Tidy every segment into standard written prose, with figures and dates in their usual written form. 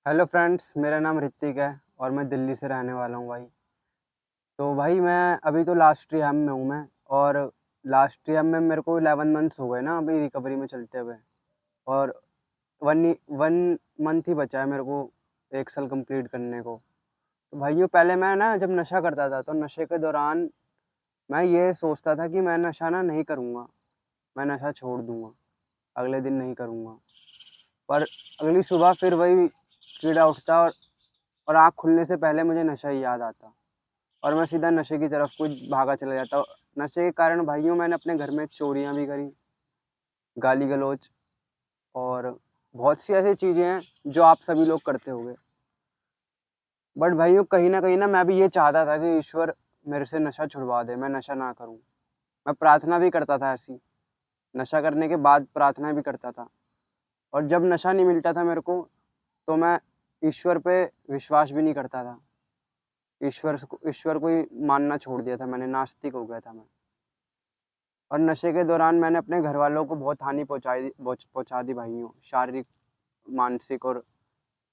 Hello friends, मेरा नाम ऋतिक है और मैं दिल्ली से रहने वाला हूँ भाई। तो भाई मैं अभी तो लास्ट रिहैब में हूँ मैं। और लास्ट रिहैब में मेरे को 11 मंथ्स हो गए ना अभी रिकवरी में चलते हुए। और वन मंथ ही बचा है मेरे को 1 साल कंप्लीट करने को। तो भाइयों, पहले मैं ना जब नशा करता था तो नशे के दौरान मैं ये सोचता था कि मैं नशा ना नहीं करूँगा, मैं नशा छोड़ दूँगा, अगले दिन नहीं करूँगा। पर अगली सुबह फिर वही कीड़ा उठता और आँख खुलने से पहले मुझे नशा ही याद आता और मैं सीधा नशे की तरफ कुछ भागा चला जाता। नशे के कारण भाइयों मैंने अपने घर में चोरियां भी करी, गाली गलौज और बहुत सी ऐसी चीज़ें हैं जो आप सभी लोग करते होंगे। बट भाइयों, कहीं ना मैं भी ये चाहता था कि ईश्वर मेरे से नशा छुड़वा दे, मैं नशा ना करूं। मैं प्रार्थना भी करता था ऐसी, नशा करने के बाद प्रार्थना भी करता था। और जब नशा नहीं मिलता था मेरे को तो मैं ईश्वर पे विश्वास भी नहीं करता था। ईश्वर को ही मानना छोड़ दिया था मैंने, नास्तिक हो गया था मैं। और नशे के दौरान मैंने अपने घर वालों को बहुत हानि पहुंचा दी भाइयों। शारीरिक, मानसिक और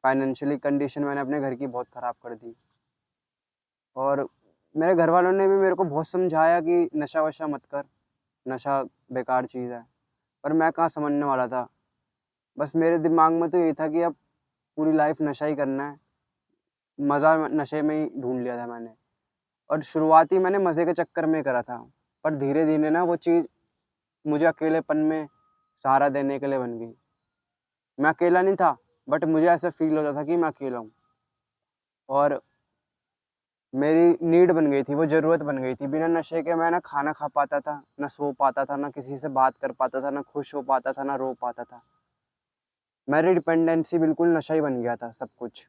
फाइनेंशियली कंडीशन मैंने अपने घर की बहुत ख़राब कर दी। और मेरे घर वालों ने भी मेरे को बहुत समझाया कि नशा वशा मत कर, नशा बेकार चीज़ है। पर मैं कहाँ समझने वाला था। बस मेरे दिमाग में तो ये था कि अब पूरी लाइफ नशा ही करना है। मज़ा नशे में ही ढूंढ लिया था मैंने। और शुरुआती मैंने मज़े के चक्कर में करा था, पर धीरे धीरे ना वो चीज़ मुझे अकेलेपन में सहारा देने के लिए बन गई। मैं अकेला नहीं था, बट मुझे ऐसा फ़ील होता था कि मैं अकेला हूँ। और मेरी नीड बन गई थी, वो ज़रूरत बन गई थी। बिना नशे के मैं ना खाना खा पाता था, ना सो पाता था, ना किसी से बात कर पाता था, ना खुश हो पाता था, ना रो पाता था। मेरी डिपेंडेंसी बिल्कुल नशा ही बन गया था सब कुछ।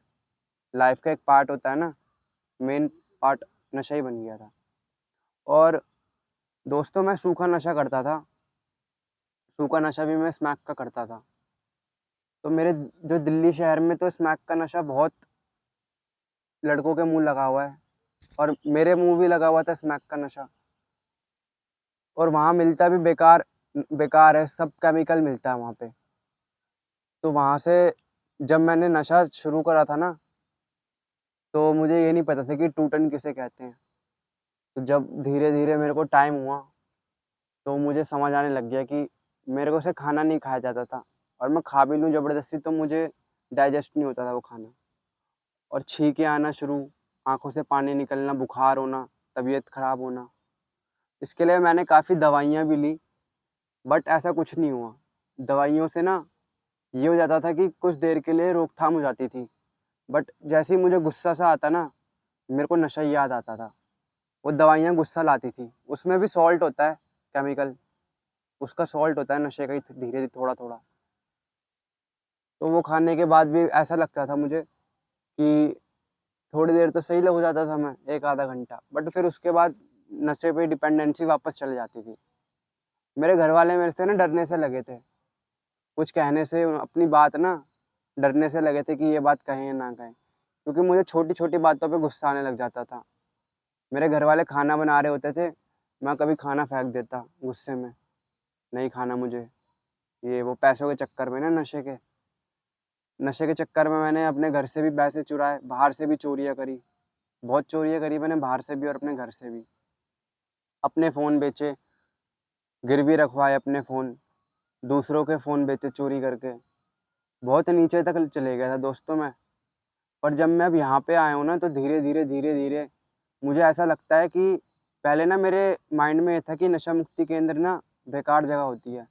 लाइफ़ का एक पार्ट होता है ना, मेन पार्ट नशा ही बन गया था। और दोस्तों, मैं सूखा नशा करता था। सूखा नशा भी मैं स्मैक का करता था। तो मेरे जो दिल्ली शहर में तो स्मैक का नशा बहुत लड़कों के मुँह लगा हुआ है और मेरे मुँह भी लगा हुआ था स्मैक का नशा। और वहाँ मिलता भी बेकार बेकार है, सब केमिकल मिलता है वहाँ पे। तो वहाँ से जब मैंने नशा शुरू करा था ना, तो मुझे ये नहीं पता था कि टूटन किसे कहते हैं। तो जब धीरे-धीरे मेरे को टाइम हुआ, तो मुझे समझ आने लग गया कि मेरे को से खाना नहीं खाया जाता था और मैं खा भी लूँ ज़बरदस्ती तो मुझे डाइजेस्ट नहीं होता था वो खाना। और छींकें आना शुरू, आँखों से पानी निकलना, बुखार होना, तबीयत ख़राब होना। इसके लिए मैंने काफ़ी दवाइयाँ भी ली, बट ऐसा कुछ नहीं हुआ। दवाइयों से ना ये हो जाता था कि कुछ देर के लिए रोकथाम हो जाती थी, बट जैसे ही मुझे गुस्सा सा आता ना, मेरे को नशा ही याद आता था। वो दवाइयाँ गुस्सा लाती थी, उसमें भी सॉल्ट होता है, केमिकल, उसका सॉल्ट होता है नशे का ही, धीरे-धीरे थोड़ा-थोड़ा। तो वो खाने के बाद भी ऐसा लगता था मुझे कि थोड़ी देर तो सही हो जाता था मैं, 1 आधा घंटा, बट फिर उसके बाद नशे पे डिपेंडेंसी वापस चली जाती थी। मेरे घरवाले मेरे से ना डरने से लगे थे, कुछ कहने से अपनी बात ना डरने से लगे थे कि ये बात कहें या ना कहें, क्योंकि मुझे छोटी-छोटी बातों पे गुस्सा आने लग जाता था। मेरे घरवाले खाना बना रहे होते थे, मैं कभी खाना फेंक देता गुस्से में, नहीं खाना मुझे। ये वो पैसों के चक्कर में ना, नशे के चक्कर में मैंने अपने घर से भी पैसे चुराए, बाहर से भी चोरियाँ करी। बहुत चोरियाँ करी मैंने बाहर से भी और अपने घर से भी। अपने फ़ोन बेचे, गिरवी रखवाए अपने फ़ोन, दूसरों के फ़ोन बेचे चोरी करके। बहुत नीचे तक चले गया था दोस्तों मैं। पर जब मैं अब यहाँ पे आया हूँ ना, तो धीरे-धीरे मुझे ऐसा लगता है कि पहले ना मेरे माइंड में ये था कि नशा मुक्ति केंद्र ना बेकार जगह होती है।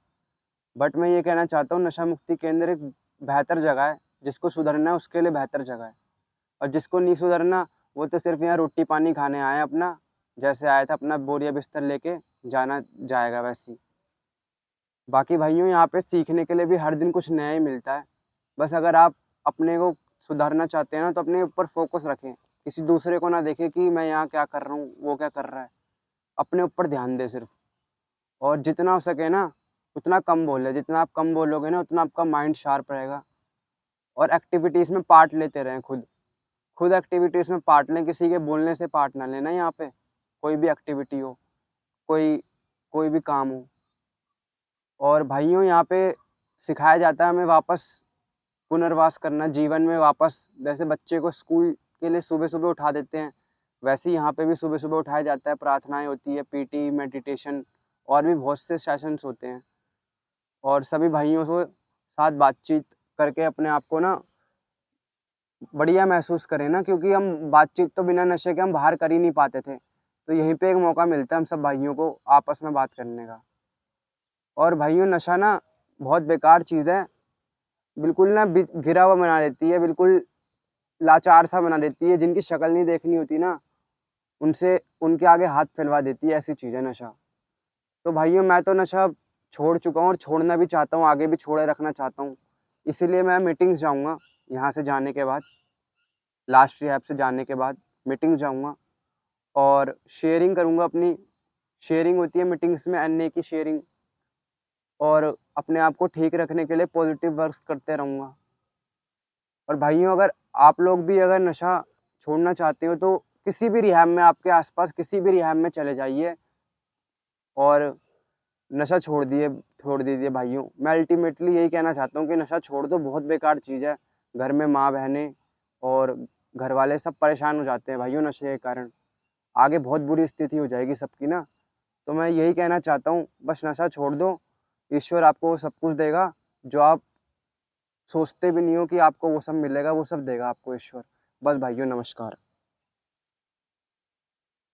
बट मैं ये कहना चाहता हूँ, नशा मुक्ति केंद्र एक बेहतर जगह है। जिसको सुधरना है उसके लिए बेहतर जगह है। और जिसको नहीं सुधरना, वो तो सिर्फ़ यहाँ रोटी पानी खाने आया है अपना, जैसे आया था अपना बोरिया बिस्तर लेके जाना जाएगा वैसे ही। बाकी भाइयों, यहाँ पे सीखने के लिए भी हर दिन कुछ नया ही मिलता है। बस अगर आप अपने को सुधारना चाहते हैं ना, तो अपने ऊपर फ़ोकस रखें। किसी दूसरे को ना देखें कि मैं यहाँ क्या कर रहा हूँ, वो क्या कर रहा है। अपने ऊपर ध्यान दें सिर्फ़। और जितना हो सके ना, उतना कम बोलें। जितना आप कम बोलोगे ना, उतना आपका माइंड शार्प रहेगा। और एक्टिविटीज़ में पार्ट लेते रहें खुद। खुद एक्टिविटीज़ में पार्ट लें, किसी के बोलने से पार्ट ना लेना यहाँ पे। कोई भी एक्टिविटी हो, कोई कोई भी काम हो। और भाइयों, यहाँ पे सिखाया जाता है हमें वापस पुनर्वास करना जीवन में वापस। जैसे बच्चे को स्कूल के लिए सुबह-सुबह उठा देते हैं, वैसे ही यहाँ पे भी सुबह-सुबह उठाया जाता है, प्रार्थनाएँ होती है, पीटी, मेडिटेशन और भी बहुत से सेशंस होते हैं। और सभी भाइयों से साथ बातचीत करके अपने आप को ना बढ़िया महसूस करें ना, क्योंकि हम बातचीत तो बिना नशे के हम बाहर कर ही नहीं पाते थे। तो यहीं पे एक मौका मिलता है हम सब भाइयों को आपस में बात करने का। और भाइयों, नशा ना बहुत बेकार चीज़ है। बिल्कुल ना घिरा हुआ बना देती है, बिल्कुल लाचार सा बना देती है। जिनकी शक्ल नहीं देखनी होती ना, उनसे उनके आगे हाथ फैलवा देती है, ऐसी चीज़ है नशा। तो भाइयों, मैं तो नशा छोड़ चुका हूँ और छोड़ना भी चाहता हूँ, आगे भी छोड़े रखना चाहता हूँ। इसीलिए मैं मीटिंग्स जाऊँगा, यहाँ से जाने के बाद, लास्ट रिहैब से जाने के बाद मीटिंग जाऊँगा और शेयरिंग करूँगा अपनी। शेयरिंग होती है मीटिंग्स में, अन्य की शेयरिंग। और अपने आप को ठीक रखने के लिए पॉजिटिव वर्क्स करते रहूँगा। और भाइयों, अगर आप लोग भी अगर नशा छोड़ना चाहते हो तो किसी भी रिहैब में, आपके आस-पास किसी भी रिहैब में चले जाइए और नशा छोड़ दीजिए भाइयों। मैं अल्टीमेटली यही कहना चाहता हूँ कि नशा छोड़ दो, बहुत बेकार चीज़ है। घर में माँ-बहनें और घरवाले सब परेशान हो जाते हैं भाइयों नशे के कारण। आगे बहुत बुरी स्थिति हो जाएगी सबकी ना। तो मैं यही कहना चाहता हूँ, बस नशा छोड़ दो, ईश्वर आपको वो सब कुछ देगा जो आप सोचते भी नहीं हो कि आपको वो सब मिलेगा, वो सब देगा आपको ईश्वर। बस भाइयों, नमस्कार।